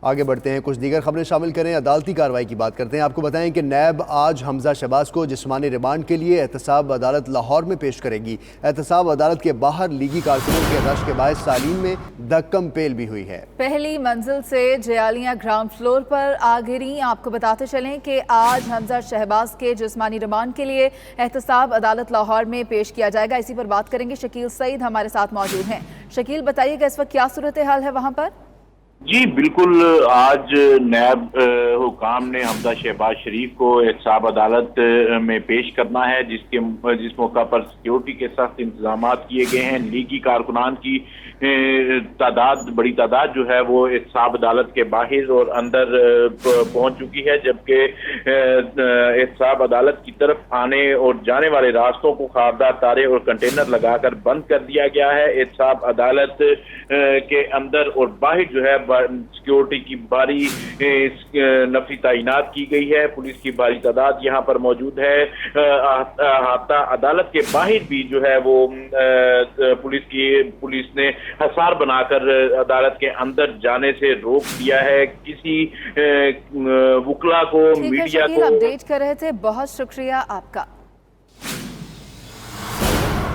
آگے بڑھتے ہیں، کچھ دیگر خبریں شامل کریں، عدالتی کارروائی کی بات کرتے ہیں۔ آپ کو بتائیں کہ نیب آج حمزہ شہباز کو جسمانی ریمانڈ کے لیے احتساب عدالت لاہور میں پیش کرے گی۔ احتساب عدالت کے باہر لیگی کارکنوں کے رش کے باعث سالین میں دھکم پیل بھی ہوئی ہے۔ پہلی منزل سے جیالیاں گراؤنڈ فلور پر آ گریں۔ آپ کو بتاتے چلیں کہ آج حمزہ شہباز کے جسمانی ریمانڈ کے لیے احتساب عدالت لاہور میں پیش کیا جائے گا۔ اسی پر بات کریں گے، شکیل سعید ہمارے ساتھ موجود ہیں۔ شکیل، بتائیے کہ اس وقت کیا صورتحال ہے وہاں پر؟ جی بالکل، آج نیب حکام نے حمزہ شہباز شریف کو احتساب عدالت میں پیش کرنا ہے، جس موقع پر سیکیورٹی کے سخت انتظامات کیے گئے ہیں۔ لیگی کارکنان کی بڑی تعداد جو ہے وہ احتساب عدالت کے باہر اور اندر پہنچ چکی ہے، جبکہ احتساب عدالت کی طرف آنے اور جانے والے راستوں کو خاردار تارے اور کنٹینر لگا کر بند کر دیا گیا ہے۔ احتساب عدالت کے اندر اور باہر جو ہے سیکیورٹی کی بھاری نفری تعینات کی گئی ہے، پولیس کی بھاری تعداد یہاں پر موجود ہے۔ احاطہ عدالت کے باہر بھی جو ہے وہ پولیس نے حصار بنا کر عدالت کے اندر جانے سے روک دیا ہے۔ کسی وکلا کو، میڈیا کو اپڈیٹ کر رہے تھے، بہت شکریہ آپ کا۔